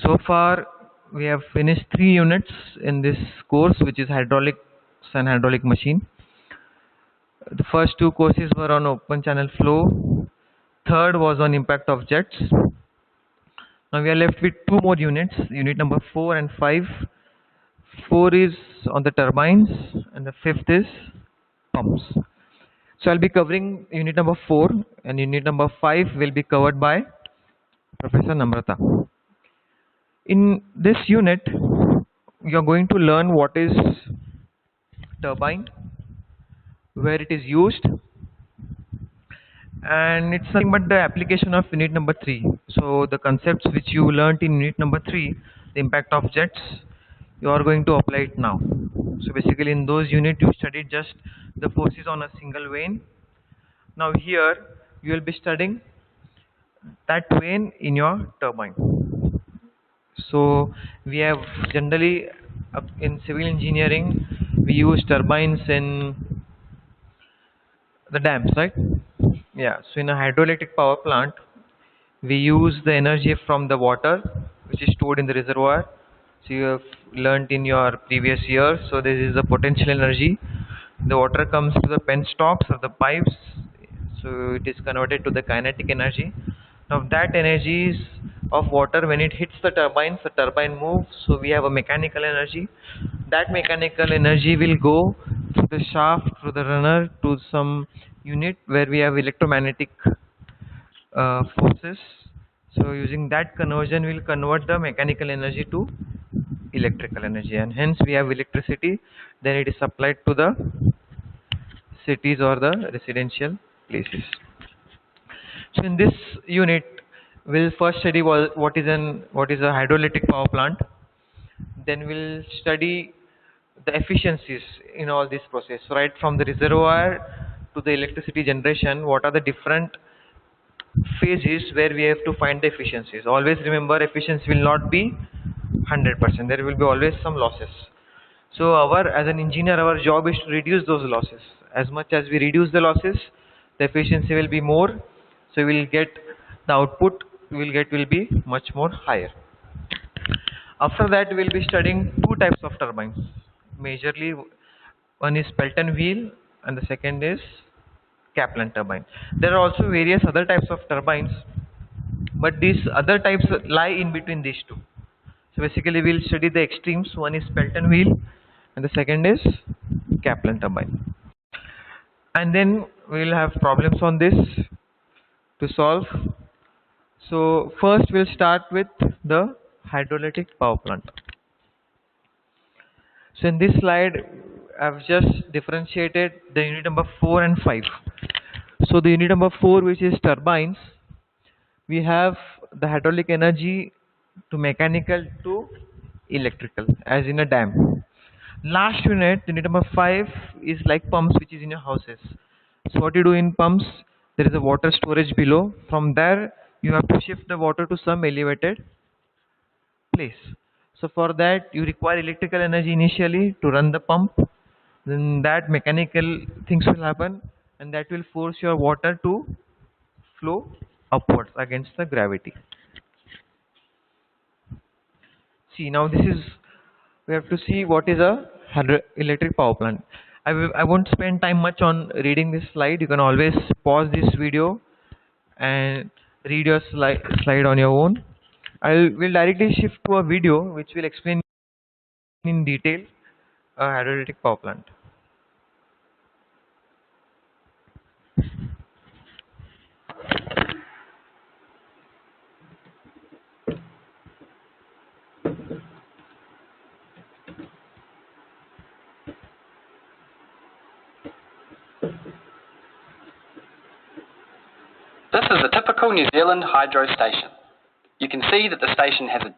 So far, we have finished 3 units in this course, which is hydraulics and hydraulic machine. The first 2 courses were on open channel flow. Third was on impact of jets. Now we are left with 2 more units, unit number 4 and 5. 4 is on the turbines and the 5th is pumps. So I'll be covering unit number 4 and unit number 5 will be covered by Professor Namrata. In this unit, you're going to learn what is turbine, where it is used, and it's nothing but the application of unit number 3. So the concepts which you learnt in unit number 3, the impact of jets, you are going to apply it now. So basically in those units you studied just the forces on a single vane. Now here you will be studying that vane in your turbine. So we have generally in civil engineering we use turbines in the dams, right? Yeah, so in a hydroelectric power plant we use the energy from the water which is stored in the reservoir. So you have learnt in your previous years. So this is the potential energy. The water comes to the penstocks or the pipes, so it is converted to the kinetic energy. Now that energy is of water, when it hits the turbine moves, so we have a mechanical energy. That mechanical energy will go through the shaft, through the runner to some unit where we have electromagnetic forces. So using that conversion we will convert the mechanical energy to electrical energy, and hence we have electricity. Then it is supplied to the cities or the residential places. So in this unit we'll first study what is a hydroelectric power plant. Then we'll study the efficiencies in all this process, right from the reservoir to the electricity generation. What are the different phases where we have to find the efficiencies? Always remember, efficiency will not be 100%. There will be always some losses. So as an engineer, our job is to reduce those losses. As much as we reduce the losses, the efficiency will be more. So we will get the output will be much more higher. After that, we will be studying 2 types of turbines. Majorly, one is Pelton wheel and the second is Kaplan turbine. There are also various other types of turbines, but these other types lie in between these two. So basically we will study the extremes. One is Pelton wheel and the second is Kaplan turbine. And then we will have problems on this to solve. So first we'll start with the hydroelectric power plant. So in this slide I've just differentiated the unit number 4 and 5. So the unit number 4, which is turbines, we have the hydraulic energy to mechanical to electrical, as in a dam. Last unit number 5, is like pumps, which is in your houses. So what you do in pumps, there is a water storage below. From there you have to shift the water to some elevated place. So for that you require electrical energy initially to run the pump. Then that mechanical things will happen, and that will force your water to flow upwards against the gravity. See, now we have to see what is a hydroelectric power plant. I won't spend time much on reading this slide. You can always pause this video and read your slide on your own. Will directly shift to a video which will explain in detail a hydroelectric power plant. This is a typical New Zealand hydro station. You can see that the station has a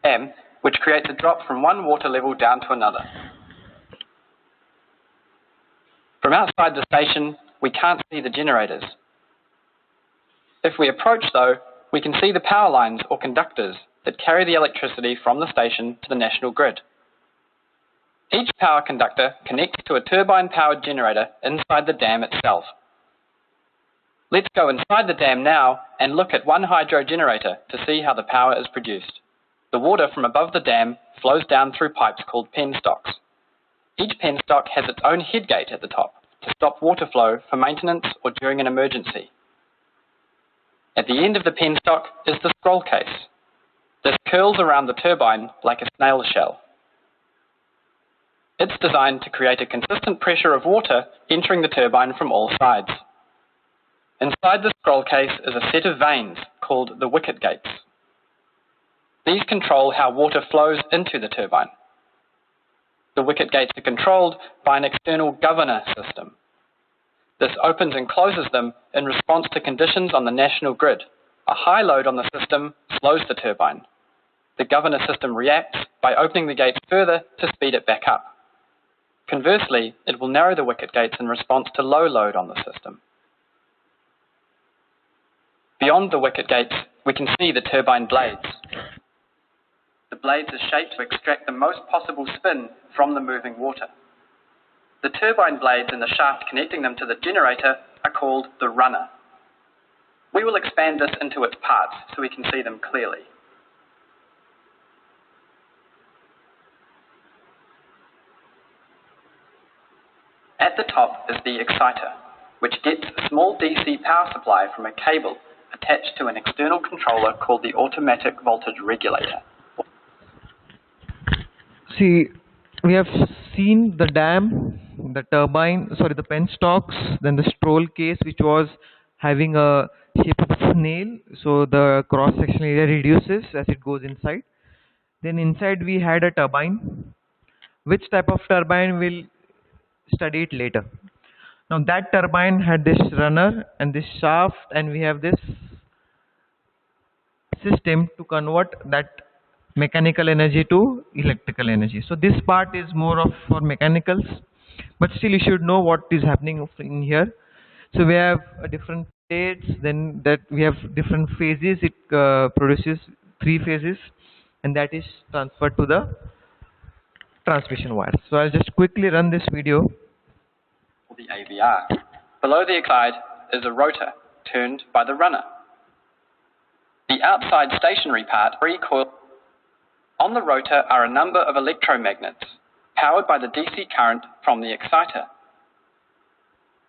dam which creates a drop from one water level down to another. From outside the station, we can't see the generators. If we approach, though, we can see the power lines or conductors that carry the electricity from the station to the national grid. Each power conductor connects to a turbine-powered generator inside the dam itself. Let's go inside the dam now and look at one hydro generator to see how the power is produced. The water from above the dam flows down through pipes called penstocks. Each penstock has its own headgate at the top to stop water flow for maintenance or during an emergency. At the end of the penstock is the scroll case. This curls around the turbine like a snail shell. It's designed to create a consistent pressure of water entering the turbine from all sides. Inside the scroll case is a set of vanes called the wicket gates. These control how water flows into the turbine. The wicket gates are controlled by an external governor system. This opens and closes them in response to conditions on the national grid. A high load on the system slows the turbine. The governor system reacts by opening the gates further to speed it back up. Conversely, it will narrow the wicket gates in response to low load on the system. Beyond the wicket gates, we can see the turbine blades. The blades are shaped to extract the most possible spin from the moving water. The turbine blades and the shaft connecting them to the generator are called the runner. We will expand this into its parts so we can see them clearly. At the top is the exciter, which gets a small DC power supply from a cable attached to an external controller called the automatic voltage regulator. See, we have seen the dam, the turbine, the penstocks, then the scroll case, which was having a shape of a snail, so the cross-sectional area reduces as it goes inside. Then inside we had a turbine. Which type of turbine we'll study it later. Now that turbine had this runner and this shaft, and we have this system to convert that mechanical energy to electrical energy. So this part is more of for mechanicals, but still you should know what is happening in here. So we have different states, then that we have different phases. It produces 3 phases, and that is transferred to the transmission wires. So I'll just quickly run this video. The AVR. Below the excite is a rotor turned by the runner. The outside stationary part recoil. On the rotor are a number of electromagnets powered by the DC current from the exciter.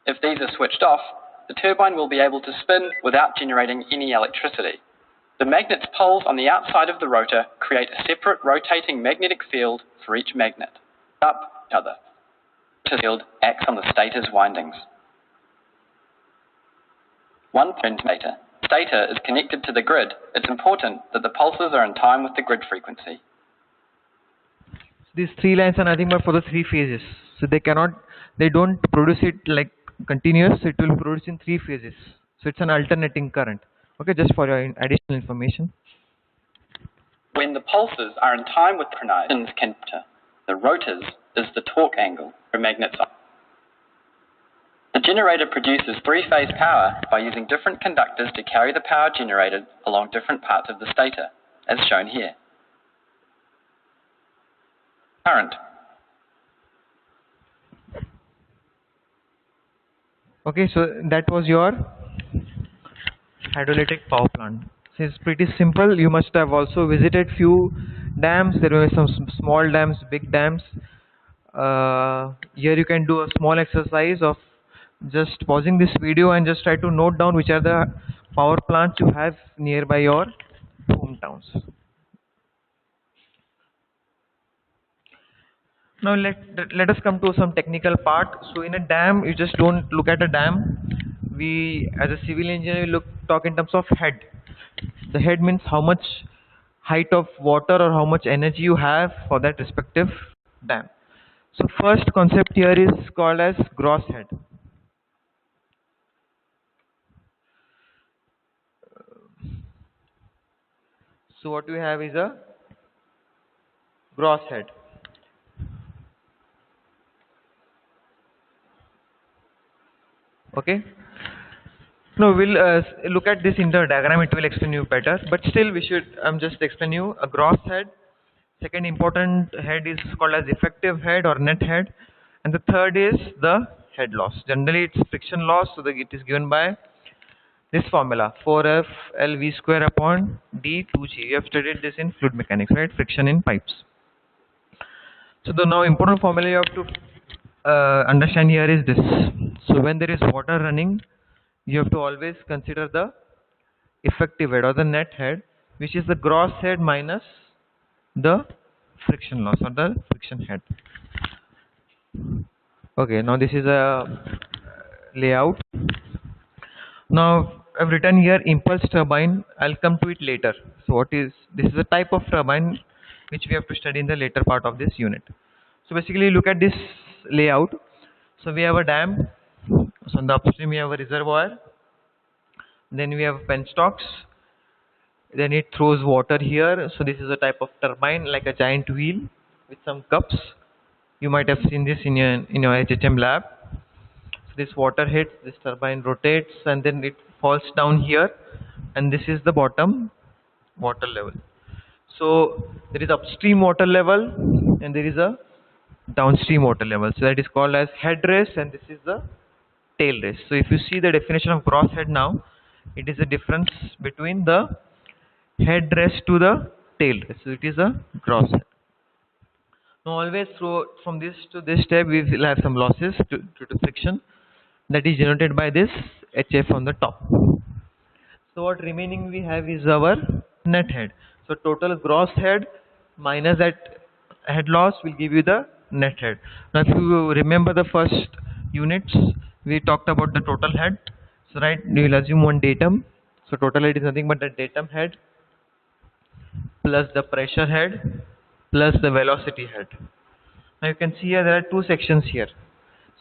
If these are switched off, the turbine will be able to spin without generating any electricity. The magnet's poles on the outside of the rotor create a separate rotating magnetic field for each magnet. Up each other. The field acts on the stator's windings. One stator. Stator is connected to the grid. It's important that the pulses are in time with the grid frequency. These 3 lines are nothing but for the 3 phases. So they don't produce it like continuous. It will produce in 3 phases. So it's an alternating current. Okay, just for your additional information. When the pulses are in time with the rotors is the torque angle for magnets. The generator produces 3-phase power by using different conductors to carry the power generated along different parts of the stator, as shown here. Current. Okay, so that was your hydroelectric power plant. So it's pretty simple. You must have also visited few dams. There were some small dams, big dams. Here you can do a small exercise of just pausing this video and just try to note down which are the power plants you have nearby your hometowns. Now let us come to some technical part. So in a dam, you just don't look at a dam. We as a civil engineer talk in terms of head. The head means how much height of water or how much energy you have for that respective dam. So first concept here is called as gross head. So what we have is a gross head. Okay. No, we'll look at this in the diagram. It will explain you better. But still, we should. I'm just explain you a gross head. Second important head is called as effective head or net head, and the third is the head loss. Generally, it's friction loss. So it is given by this formula 4F LV square upon D 2G. You have studied this in fluid mechanics, right? Friction in pipes. So the now important formula you have to understand here is this. So when there is water running, you have to always consider the effective head or the net head, which is the gross head minus the friction loss or the friction head. Okay, now this is a layout. Now I've written here impulse turbine. I'll come to it later. So what is this? Is a type of turbine which we have to study in the later part of this unit. So basically, look at this layout. So we have a dam. So on the upstream we have a reservoir. Then we have penstocks. Then it throws water here. So this is a type of turbine, like a giant wheel with some cups. You might have seen this in your HHM lab. So this water hits, this turbine rotates, and then it falls down here, and this is the bottom water level. So there is upstream water level and there is a downstream water level. So that is called as head race, and this is the tail race. So if you see the definition of gross head now, it is a difference between the head race to the tail race. So it is a gross head. Now always from this to this step we will have some losses due to friction, that is generated by this HF on the top. So what remaining we have is our net head. So total gross head minus that head loss will give you the net head. Now if you remember the first units, we talked about the total head. So right, we will assume one datum. So total head is nothing but the datum head plus the pressure head plus the velocity head. Now you can see here there are two sections here.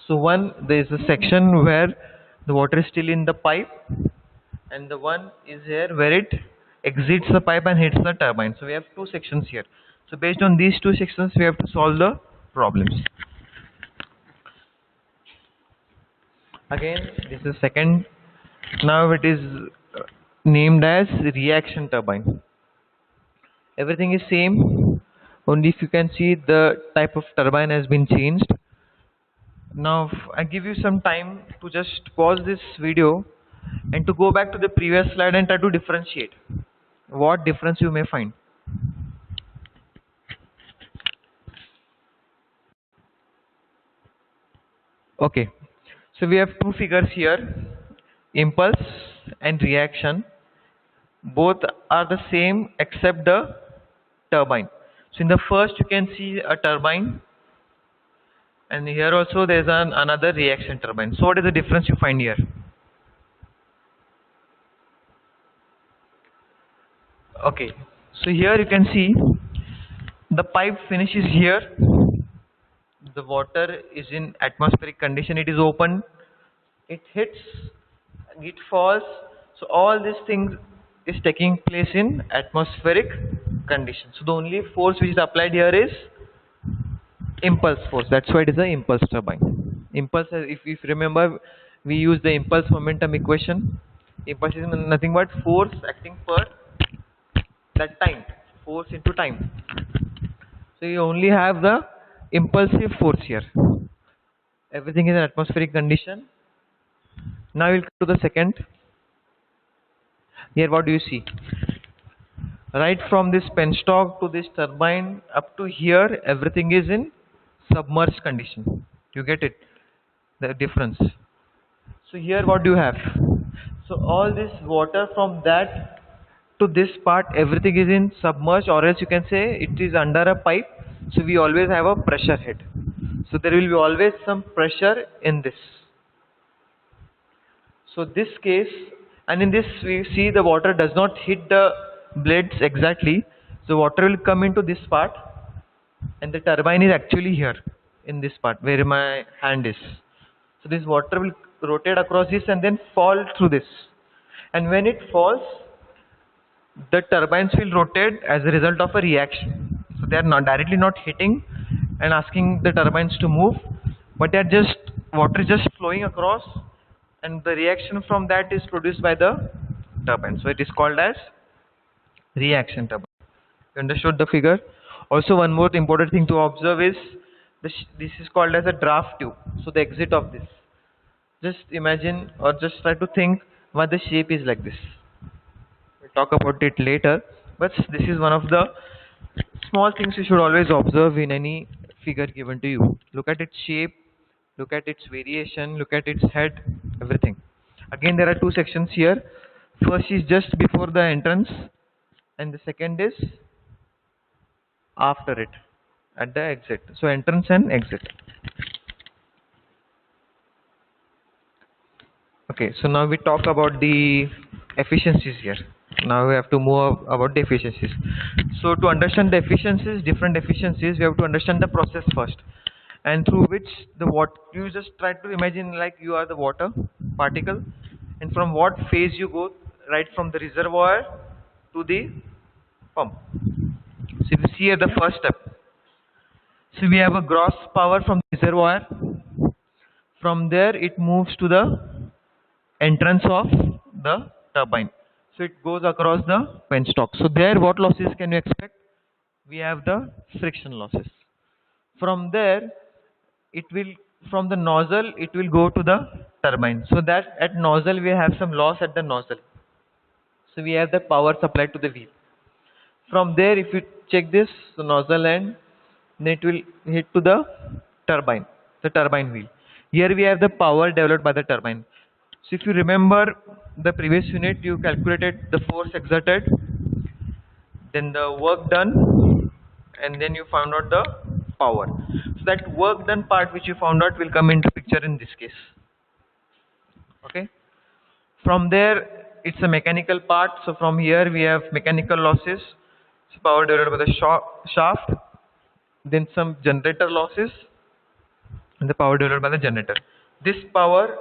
So one, there is a section where the water is still in the pipe, and the one is here where it exits the pipe and hits the turbine. So we have two sections here. So based on these two sections we have to solve the problems. Again, this is second. Now it is named as reaction turbine. Everything is same, only if you can see the type of turbine has been changed. Now I give you some time to just pause this video and to go back to the previous slide and try to differentiate what difference you may find. Okay, so we have two figures here, impulse and reaction. Both are the same except the turbine. So in the first you can see a turbine, and here also there is another reaction turbine. So what is the difference you find here? Okay, so here you can see the pipe finishes here, the water is in atmospheric condition, it is open, it hits, it falls. So all these things is taking place in atmospheric condition. So the only force which is applied here is impulse force. That's why it is an impulse turbine. Impulse, if you remember, we use the impulse momentum equation. Impulse is nothing but force acting per that time, force into time. So you only have the impulsive force here. Everything is in atmospheric condition. Now we'll come to the second. Here what do you see? Right from this penstock to this turbine up to here, everything is in submerged condition. You get it? The difference. So here what do you have? So all this water from that to this part, everything is in submerged, or else you can say it is under a pipe. So we always have a pressure head. So there will be always some pressure in this. So this case, and in this we see the water does not hit the blades exactly. So water will come into this part, and the turbine is actually here in this part where my hand is. So this water will rotate across this and then fall through this. And when it falls, the turbines will rotate as a result of a reaction. So they are not directly not hitting and asking the turbines to move, but they are just, water is just flowing across and the reaction from that is produced by the turbine. So it is called as reaction turbine. You understood the figure? Also, one more important thing to observe is this is called as a draft tube. So the exit of this. Just imagine or just try to think why the shape is like this. We'll talk about it later, but this is one of the small things you should always observe in any figure given to you. Look at its shape, look at its variation, look at its head, everything. Again, there are two sections here. First is just before the entrance, and the second is after it, at the exit. So entrance and exit. Okay, so now we talk about the efficiencies here. Now we have to move about the efficiencies. So to understand the efficiencies, different efficiencies, we have to understand the process first, and through which the what you just try to imagine like you are the water particle, and from what phase you go, right from the reservoir to the pump. So if you see here the first step, so we have a gross power from the reservoir. From there it moves to the entrance of the turbine. So it goes across the penstock. So there what losses can you expect? We have the friction losses. From there it will, from the nozzle it will go to the turbine. So that at nozzle we have some loss at the nozzle. So we have the power supplied to the wheel. From there if you check this, the nozzle end, then it will hit to the turbine wheel. Here we have the power developed by the turbine. So if you remember the previous unit, you calculated the force exerted, then the work done, and then you found out the power. So that work done part which you found out will come into picture in this case. Okay. From there it's a mechanical part. So from here we have mechanical losses. So power developed by the shaft, then some generator losses, and the power developed by the generator. This power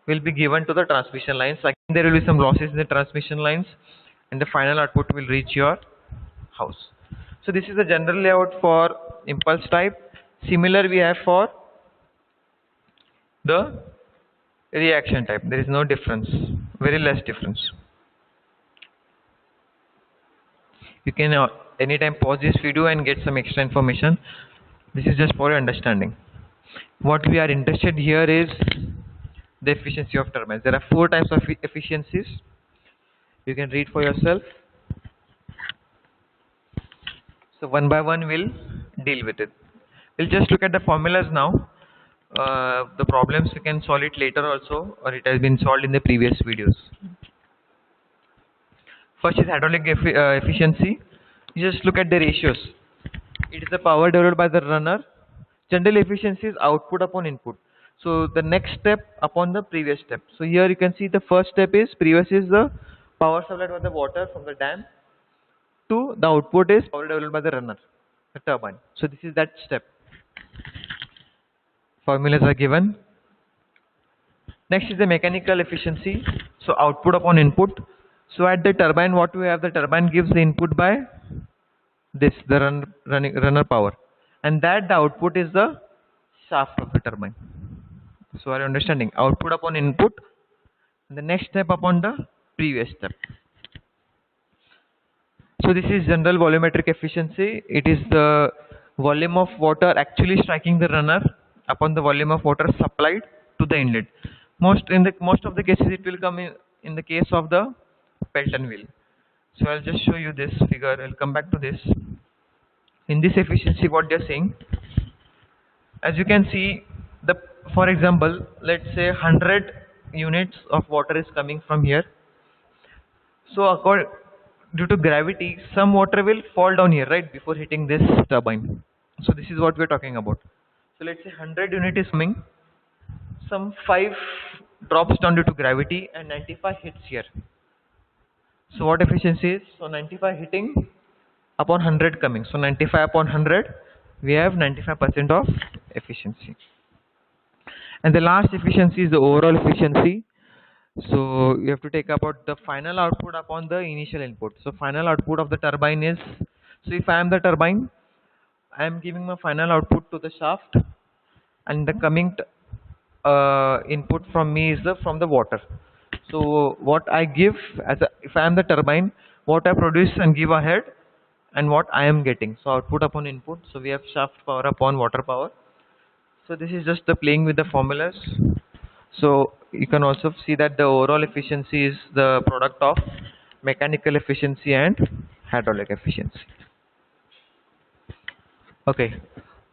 will be given to the transmission lines. Again, there will be some losses in the transmission lines, and the final output will reach your house. So this is the general layout for impulse type. Similar we have for the reaction type. There is no difference, very less difference. You can anytime pause this video and get some extra information. This is just for your understanding. What we are interested here is the efficiency of turbines. There are 4 types of efficiencies. You can read for yourself. So one by one we'll deal with it. We'll just look at the formulas now. The problems you can solve it later also, or it has been solved in the previous videos. First is hydraulic efficiency. You just look at the ratios. It is the power developed by the runner. General efficiency is output upon input. So the next step upon the previous step. So here you can see the first step is previous is the power supplied by the water from the dam to the output is power developed by the runner, the turbine. So this is that step. Formulas are given. Next is the mechanical efficiency. So output upon input. So at the turbine, what we have, the turbine gives the input by this, the runner power, and that the output is the shaft of the turbine. So are you understanding? Output upon input, and the next step upon the previous step. So this is general volumetric efficiency. It is the volume of water actually striking the runner upon the volume of water supplied to the inlet. Most of the cases it will come in the case of the Pelton wheel. So I'll just show you this figure. I'll come back to this. In this efficiency, what they're saying, as you can see, for example, let's say 100 units of water is coming from here. So due to gravity, some water will fall down here, right, before hitting this turbine. So this is what we're talking about. So let's say 100 unit is coming, some 5 drops down due to gravity, and 95 hits here. So what efficiency is? So 95 hitting upon 100 coming. So 95 upon 100, we have 95% of efficiency. And the last efficiency is the overall efficiency. So you have to take about the final output upon the initial input. So final output of the turbine is, so if I am the turbine, I am giving my final output to the shaft, and the coming input from me is from the water. So what I give if I am the turbine, what I produce and give ahead, and what I am getting. So output upon input. So we have shaft power upon water power. So this is just the playing with the formulas. So you can also see that the overall efficiency is the product of mechanical efficiency and hydraulic efficiency. Okay.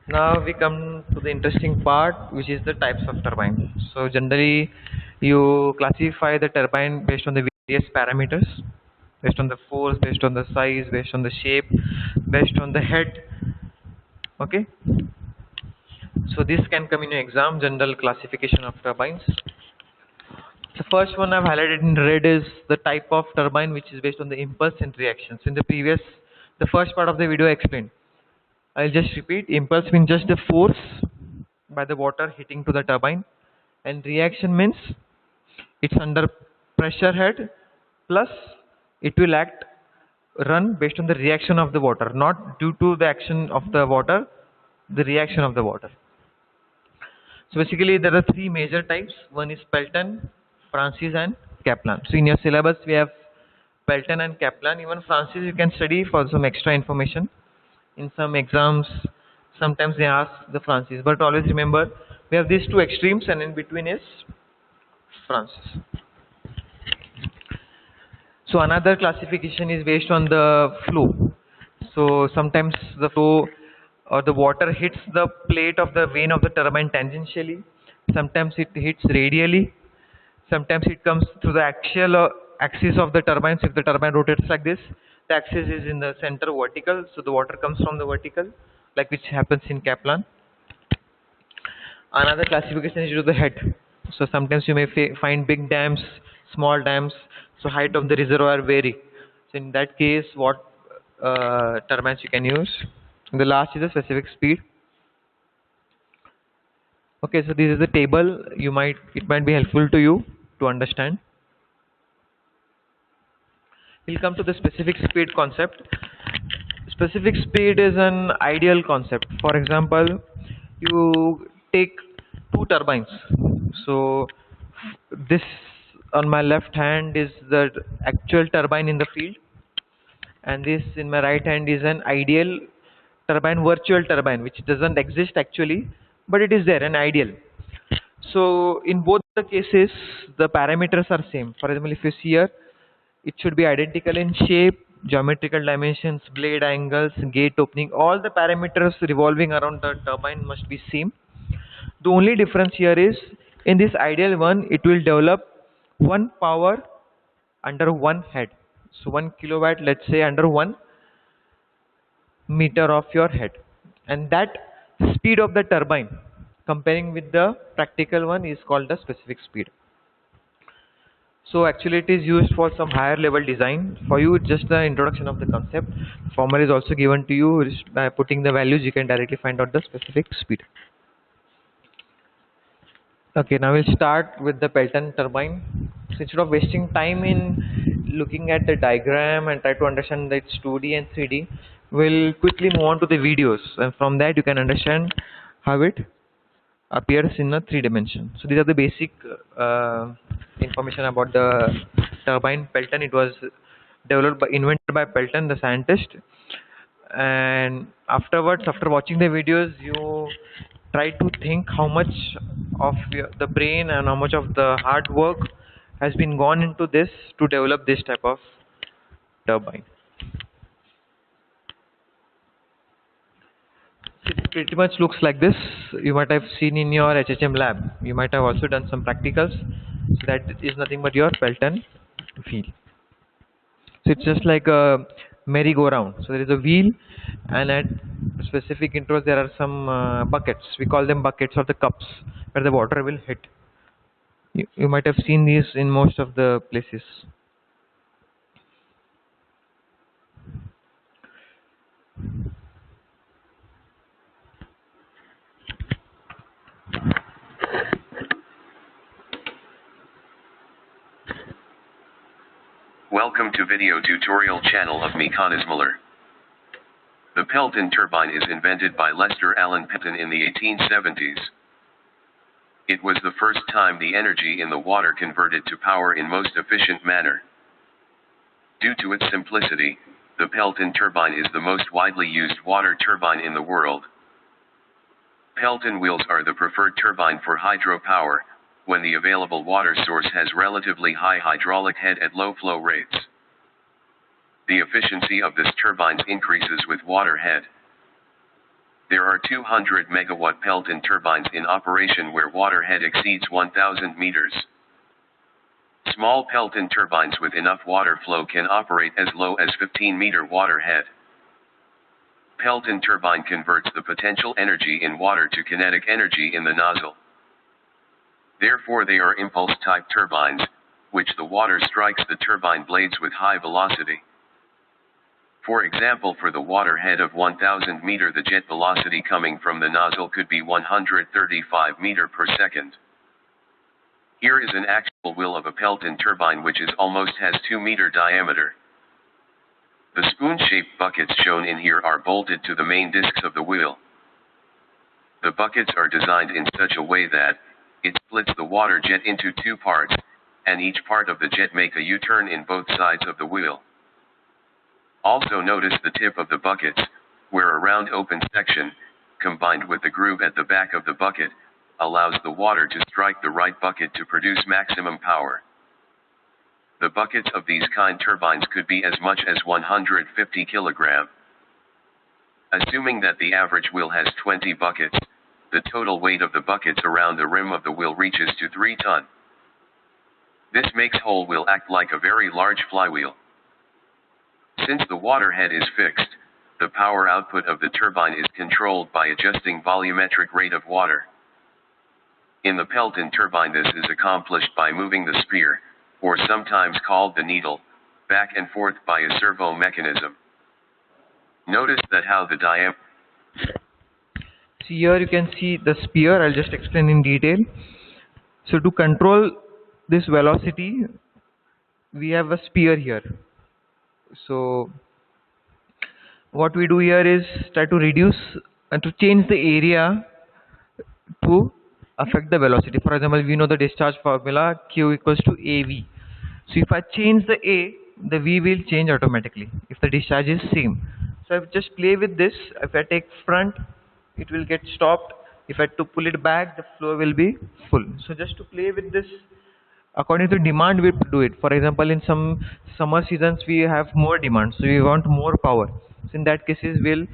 Now we come to the interesting part, which is the types of turbine. So generally, you classify the turbine based on the various parameters, based on the force, based on the size, based on the shape, based on the head. Okay. So this can come in your exam, general classification of turbines. The first one I've highlighted in red is the type of turbine which is based on the impulse and reactions. In the first part of the video I explained. I'll just repeat. Impulse means just the force by the water hitting to the turbine, and reaction means it's under pressure head plus it will run based on the reaction of the water, not due to the action of the water, the reaction of the water. So basically there are three major types. One is Pelton, Francis and Kaplan. So in your syllabus we have Pelton and Kaplan. Even Francis you can study for some extra information. In some exams sometimes they ask the Francis, but always remember we have these two extremes and in between is Francis. So another classification is based on the flow. So sometimes the flow or the water hits the plate of the vane of the turbine tangentially. Sometimes it hits radially. Sometimes it comes through the axial axis of the turbine. So if the turbine rotates like this, the axis is in the center vertical. So the water comes from the vertical, like which happens in Kaplan. Another classification is due to the head. So sometimes you may find big dams, small dams. So height of the reservoir vary. So in that case, what turbines you can use? And the last is the specific speed. Okay, so this is the table. It might be helpful to you to understand. We'll come to the specific speed concept. Specific speed is an ideal concept. For example, you take two turbines. So this on my left hand is the actual turbine in the field, and this in my right hand is an ideal turbine, virtual turbine, which doesn't exist actually, but it is there, an ideal. So in both the cases, the parameters are same. For example, if you see here, it should be identical in shape, geometrical dimensions, blade angles, gate opening. All the parameters revolving around the turbine must be same. The only difference here is in this ideal one, it will develop one power under one head. So 1 kilowatt, let's say, under 1 meter of your head. And that speed of the turbine, comparing with the practical one, is called the specific speed. So actually it is used for some higher level design. For you it's just the introduction of the concept. Formula is also given to you. By putting the values you can directly find out the specific speed. Okay, now we'll start with the Pelton turbine. So instead of wasting time in looking at the diagram and try to understand that it's 2D and 3D, we'll quickly move on to the videos, and from that you can understand how it appears in a 3 dimension. So these are the basic information about the turbine Pelton. It was invented by Pelton, the scientist, and afterwards, after watching the videos, you try to think how much of the brain and how much of the hard work has been gone into this to develop this type of turbine. It pretty much looks like this. You might have seen in your HHM lab. You might have also done some practicals. So that is nothing but your Pelton wheel. So it's just like a merry-go-round. So there is a wheel, and at specific intervals there are some buckets. We call them buckets or the cups where the water will hit. You might have seen these in most of the places. Welcome to video tutorial channel of Mechanism Muller. The Pelton turbine is invented by Lester Allen Pelton in the 1870s. It was the first time the energy in the water converted to power in most efficient manner. Due to its simplicity, the Pelton turbine is the most widely used water turbine in the world. Pelton wheels are the preferred turbine for hydropower, when the available water source has relatively high hydraulic head at low flow rates. The efficiency of this turbine increases with water head. There are 200 megawatt Pelton turbines in operation where water head exceeds 1,000 meters. Small Pelton turbines with enough water flow can operate as low as 15-meter water head. Pelton turbine converts the potential energy in water to kinetic energy in the nozzle. Therefore they are impulse-type turbines, which the water strikes the turbine blades with high velocity. For example, for the water head of 1,000 meter, the jet velocity coming from the nozzle could be 135 meter per second. Here is an actual wheel of a Pelton turbine which almost has 2-meter diameter. The spoon-shaped buckets shown in here are bolted to the main discs of the wheel. The buckets are designed in such a way that it splits the water jet into 2 parts, and each part of the jet make a U-turn in both sides of the wheel. Also notice the tip of the buckets, where a round open section, combined with the groove at the back of the bucket, allows the water to strike the right bucket to produce maximum power. The buckets of these kind turbines could be as much as 150 kilogram. Assuming that the average wheel has 20 buckets, the total weight of the buckets around the rim of the wheel reaches to 3 tons. This makes whole wheel act like a very large flywheel. Since the water head is fixed, the power output of the turbine is controlled by adjusting volumetric rate of water. In the Pelton turbine this is accomplished by moving the spear, or sometimes called the needle, back and forth by a servo mechanism. Notice that how the diameter. See here you can see the spear. I'll just explain in detail. So to control this velocity, we have a spear here. So what we do here is try to reduce and to change the area to affect the velocity. For example, we know the discharge formula Q equals to AV. So if I change the A, the V will change automatically if the discharge is same. So I just play with this. If I take front, it will get stopped. If I to pull it back, the flow will be full. So just to play with this, according to demand we do it. For example, in some summer seasons we have more demand, so we want more power. So in that cases we'll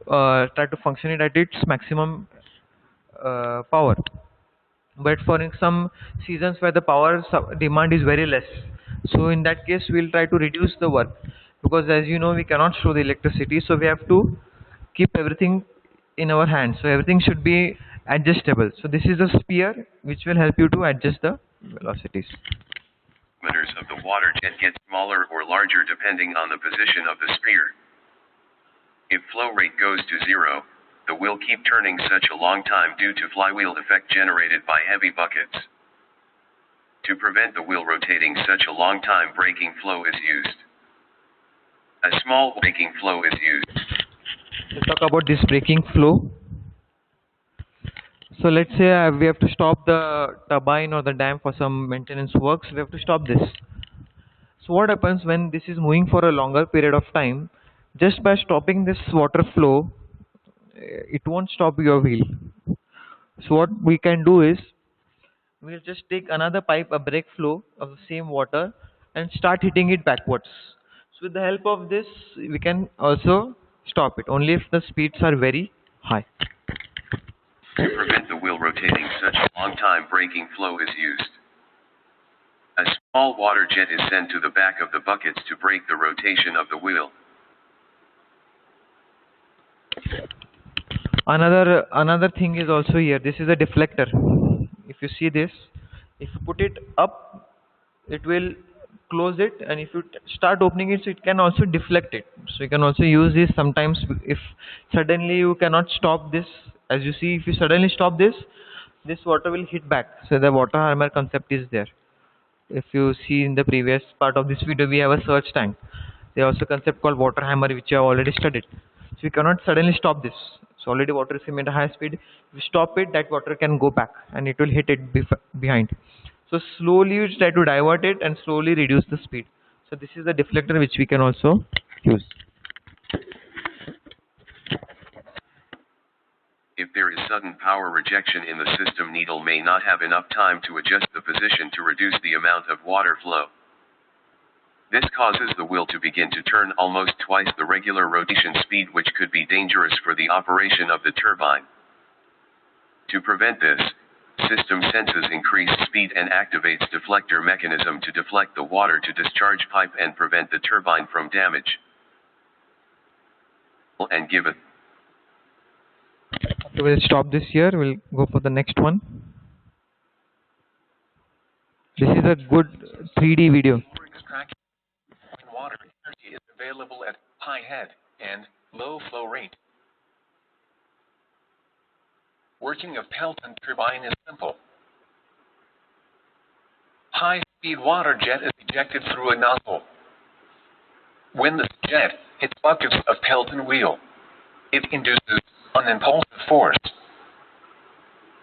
try to function it at its maximum power. But for in some seasons where the power demand is very less, so in that case we'll try to reduce the work, because as you know we cannot store the electricity, so we have to keep everything in our hands. So everything should be adjustable. So this is a spear which will help you to adjust the velocities. Diameters of the water jet get smaller or larger depending on the position of the spear. If flow rate goes to 0, the wheel keep turning such a long time due to flywheel effect generated by heavy buckets. To prevent the wheel rotating such a long time, braking flow is used. A small braking flow is used. Let's talk about this braking flow. So let's say we have to stop the turbine or the dam for some maintenance works. We have to stop this. So what happens when this is moving for a longer period of time? Just by stopping this water flow, it won't stop your wheel. So what we can do is, we'll just take another pipe, a brake flow of the same water, and start hitting it backwards. So with the help of this, we can also stop it, only if the speeds are very high. To prevent the wheel rotating such a long time, braking flow is used. A small water jet is sent to the back of the buckets to break the rotation of the wheel. Another thing is also here. This is a deflector. If you see this, if you put it up, it will close it, and if you start opening it, so it can also deflect it. So you can also use this sometimes if suddenly you cannot stop this. As you see, if you suddenly stop this water will hit back. So the water hammer concept is there. If you see in the previous part of this video, we have a surge tank. There is also a concept called water hammer, which you have already studied. So you cannot suddenly stop this. So already water is swimming at a high speed. If you stop it, that water can go back and it will hit it behind. So slowly you try to divert it and slowly reduce the speed. So this is the deflector which we can also use. If there is sudden power rejection in the system, needle may not have enough time to adjust the position to reduce the amount of water flow. This causes the wheel to begin to turn almost twice the regular rotation speed, which could be dangerous for the operation of the turbine. To prevent this, system senses increased speed and activates deflector mechanism to deflect the water to discharge pipe and prevent the turbine from damage. And give it. Okay, we'll stop this here. We'll go for the next one. This is a good 3D video. Water energy is available at high head and low flow rate. Working of Pelton turbine is simple. High-speed water jet is ejected through a nozzle. When the jet hits buckets of Pelton wheel, it induces an impulsive force.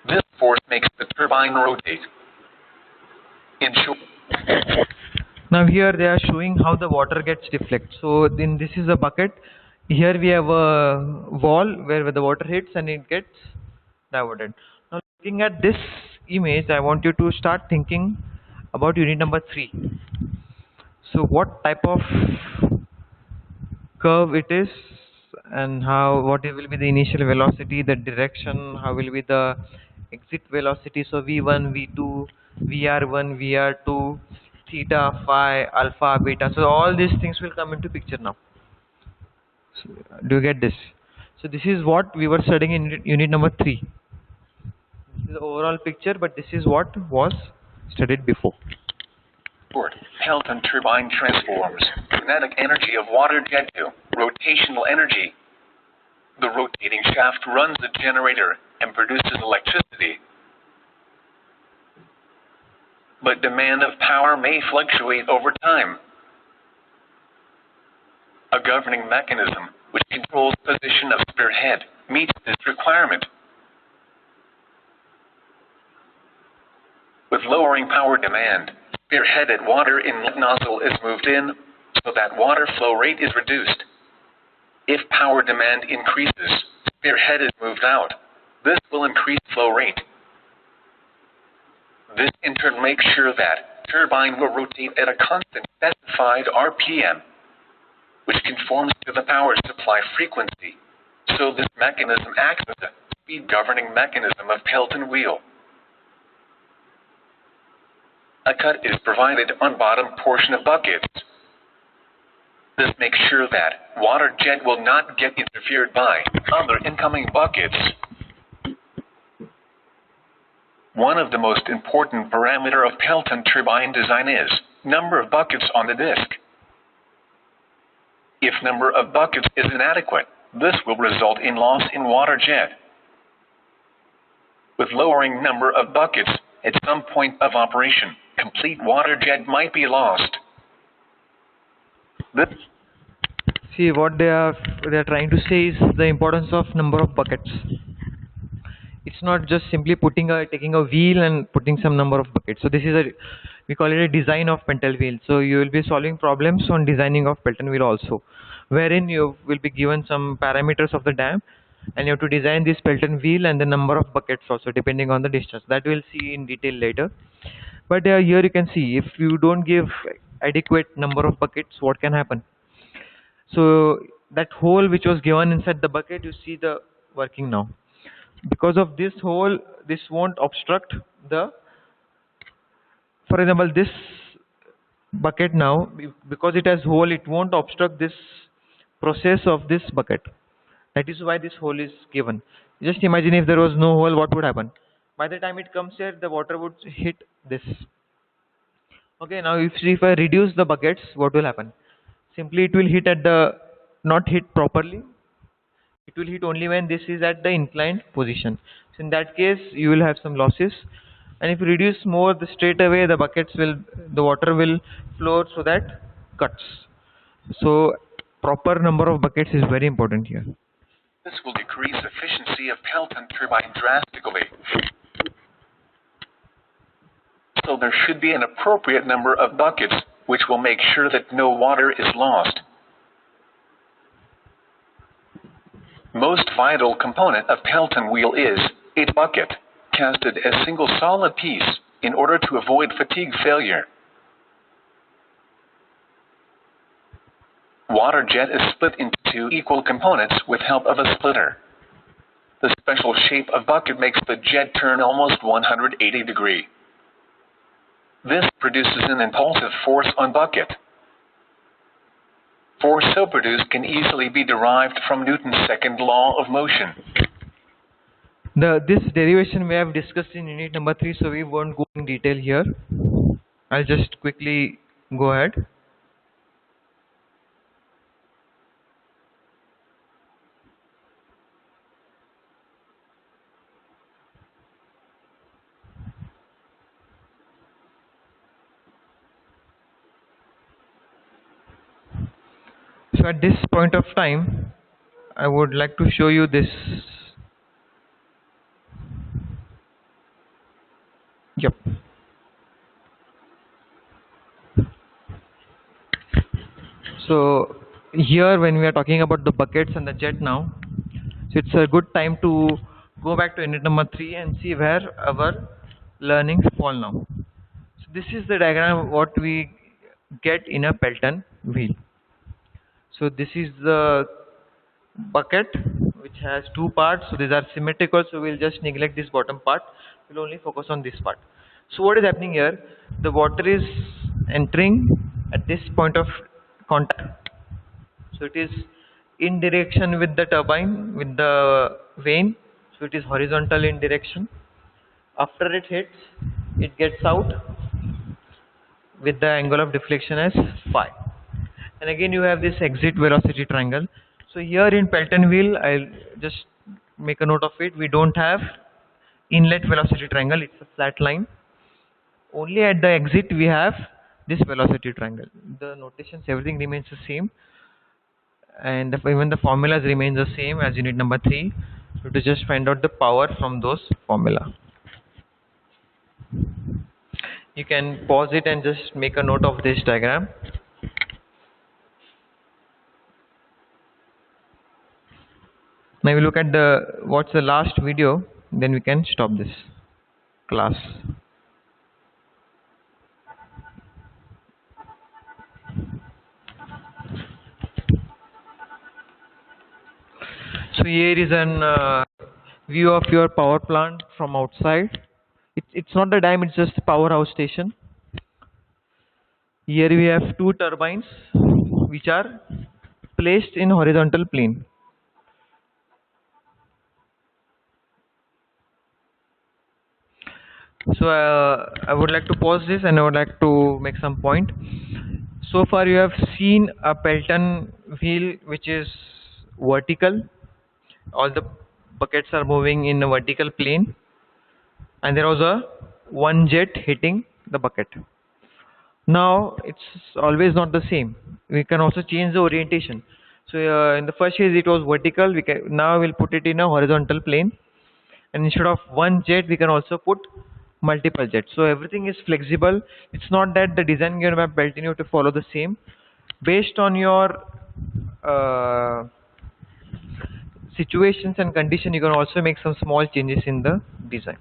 This force makes the turbine rotate. In short, now here they are showing how the water gets deflected. So then this is a bucket. Here we have a wall where the water hits and it gets diverted. Now looking at this image, I want you to start thinking about unit number 3. So what type of curve it is, and what will be the initial velocity, the direction, how will be the exit velocity. So V1, V2, VR1, VR2, theta, phi, alpha, beta. So all these things will come into picture now. So, do you get this? So this is what we were studying in unit number 3. This is the overall picture, but this is what was studied before. Pelton turbine transforms kinetic energy of water jet to rotational energy. The rotating shaft runs the generator and produces electricity. But demand of power may fluctuate over time. A governing mechanism which controls position of spearhead meets this requirement. With lowering power demand, spearheaded water inlet nozzle is moved in so that water flow rate is reduced. If power demand increases, spearhead is moved out. This will increase flow rate. This in turn makes sure that turbine will rotate at a constant specified RPM, which conforms to the power supply frequency. So this mechanism acts as a speed governing mechanism of Pelton wheel. A cut is provided on bottom portion of buckets. This makes sure that water jet will not get interfered by other incoming buckets. One of the most important parameter of Pelton turbine design is number of buckets on the disc. If number of buckets is inadequate, this will result in loss in water jet. With lowering number of buckets at some point of operation, complete water jet might be lost. See, what they are trying to say is the importance of number of buckets. It's not just simply taking a wheel and putting some number of buckets. So this is we call it a design of Pelton wheel. So you will be solving problems on designing of Pelton wheel also, wherein you will be given some parameters of the dam, and you have to design this Pelton wheel and the number of buckets also depending on the discharge. That we'll see in detail later. But here you can see, if you don't give adequate number of buckets, what can happen? So that hole which was given inside the bucket, you see the working now. Because of this hole, this won't obstruct the, for example, this bucket now, because it has hole, it won't obstruct this process of this bucket. That is why this hole is given. Just imagine if there was no hole, what would happen? By the time it comes here, the water would hit this. Okay, now if I reduce the buckets, what will happen? Simply it will hit at not hit properly. It will hit only when this is at the inclined position. So in that case, you will have some losses. And if you reduce more, straight away the water will flow so that cuts. So proper number of buckets is very important here. This will decrease efficiency of Pelton turbine drastically. So there should be an appropriate number of buckets, which will make sure that no water is lost. Most vital component of Pelton wheel is a bucket, casted as single solid piece in order to avoid fatigue failure. Water jet is split into two equal components with help of a splitter. The special shape of bucket makes the jet turn almost 180 degrees. This produces an impulsive force on bucket. Force so produced can easily be derived from Newton's second law of motion. This derivation we have discussed in unit number 3, so we won't go in detail here. I'll just quickly go ahead. So at this point of time, I would like to show you this. Yep. So here when we are talking about the buckets and the jet now, so it's a good time to go back to unit number 3 and see where our learnings fall now. So this is the diagram what we get in a Pelton wheel. So this is the bucket which has two parts, so these are symmetrical, so we'll just neglect this bottom part, we'll only focus on this part. So what is happening here, the water is entering at this point of contact, so it is in direction with the turbine, with the vane, so it is horizontal in direction. After it hits, it gets out with the angle of deflection as phi, and again you have this exit velocity triangle. So here in Pelton wheel, I'll just make a note of it, we don't have inlet velocity triangle, it's a flat line. Only at the exit we have this velocity triangle. The notations, everything remains the same, and even the formulas remain the same as unit number 3. So to just find out the power from those formula, you can pause it and just make a note of this diagram. Now we look at what's the last video, then we can stop this class. So here is an view of your power plant from outside. It's not the dam, it's just the powerhouse station. Here we have two turbines which are placed in horizontal plane. So I would like to pause this and I would like to make some point. So far you have seen a Pelton wheel which is vertical. All the buckets are moving in a vertical plane, and there was a one jet hitting the bucket. Now it's always not the same. We can also change the orientation. So in the first case it was vertical. Now we'll put it in a horizontal plane, and instead of one jet we can also put multiple jets. So everything is flexible. It's not that the design given by Pelton you have to follow the same. Based on your situations and condition, you can also make some small changes in the design.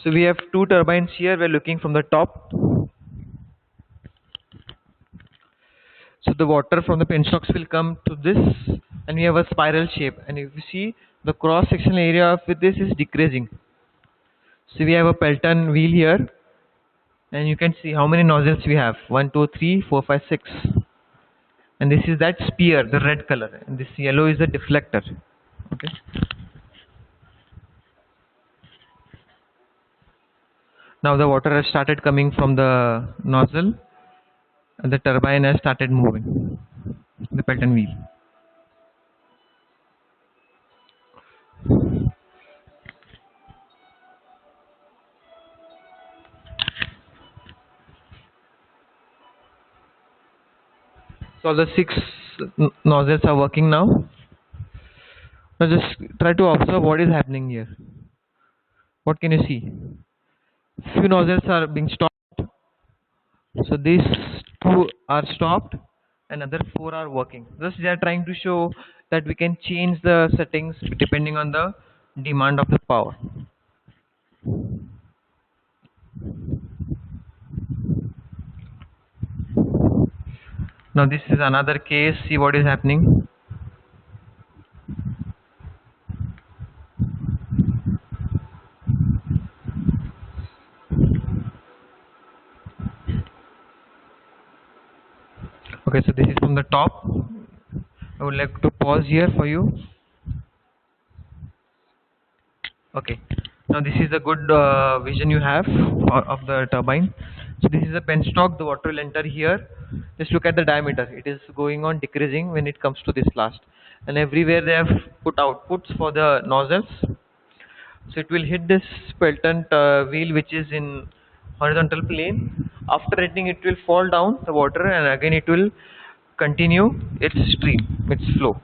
So we have two turbines here. We're looking from the top. So the water from the penstocks will come to this, and we have a spiral shape. And if you see, the cross sectional area of this is decreasing. So we have a Pelton wheel here, and you can see how many nozzles we have: 1, 2, 3, 4, 5, 6. And this is that spear, the red color, and this yellow is the deflector. Okay. Now the water has started coming from the nozzle, and the turbine has started moving, the Pelton wheel. So all the 6 nozzles are working now. Now just try to observe what is happening here. What can you see? Few nozzles are being stopped. So these 2 are stopped and other 4 are working. Thus they are trying to show that we can change the settings depending on the demand of the power. Now this is another case. See what is happening. Okay, so this is from the top. I would like to pause here for you. Okay, now this is a good vision you have of the turbine. So this is a penstock. The water will enter here. Just look at the diameter. It is going on decreasing when it comes to this last. And everywhere they have put outputs for the nozzles. So it will hit this Pelton wheel which is in horizontal plane. After hitting it will fall down the water and again it will continue its stream, its flow.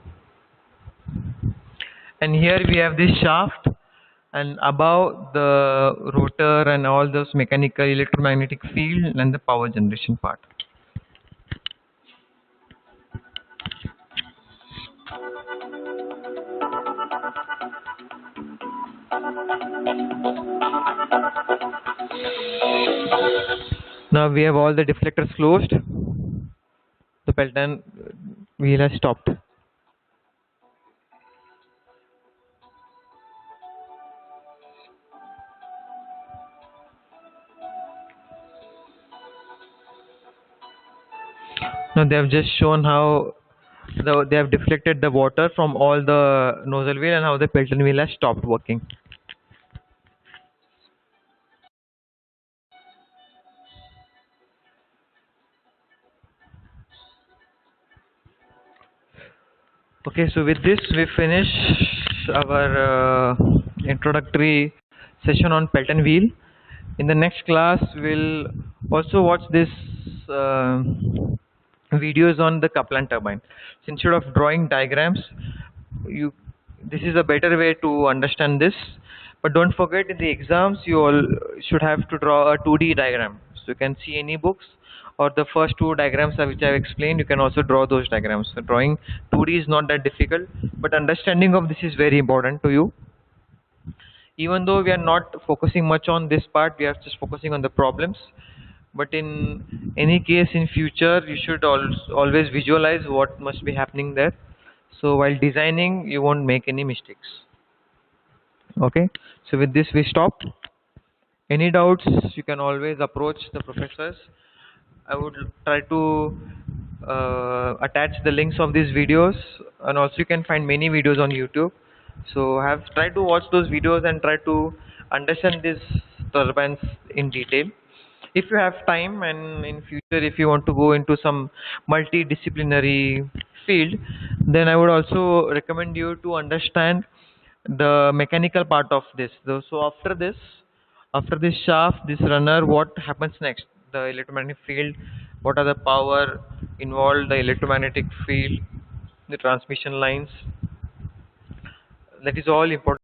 And here we have this shaft, and above the rotor and all those mechanical electromagnetic field and the power generation part. Now we have all the deflectors closed. The Pelton wheel has stopped. Now they have just shown how they have deflected the water from all the nozzle wheel and how the Pelton wheel has stopped working. Okay, so with this we finish our introductory session on Pelton wheel. In the next class we'll also watch this videos on the Kaplan turbine. So instead of drawing diagrams, this is a better way to understand this. But don't forget, in the exams you all should have to draw a 2D diagram. So you can see any books or the first 2 diagrams which I have explained, you can also draw those diagrams. So drawing 2D is not that difficult, but understanding of this is very important to you. Even though we are not focusing much on this part, we are just focusing on the problems. But in any case, in future, you should always visualize what must be happening there. So while designing, you won't make any mistakes. Okay. So with this, we stop. Any doubts, you can always approach the professors. I would try to attach the links of these videos, and also you can find many videos on YouTube. So try to watch those videos and try to understand these turbines in detail. If you have time, and in future if you want to go into some multidisciplinary field, then I would also recommend you to understand the mechanical part of this. So after this shaft, this runner, what happens next? The electromagnetic field, what are the power involved, the electromagnetic field, the transmission lines, that is all important.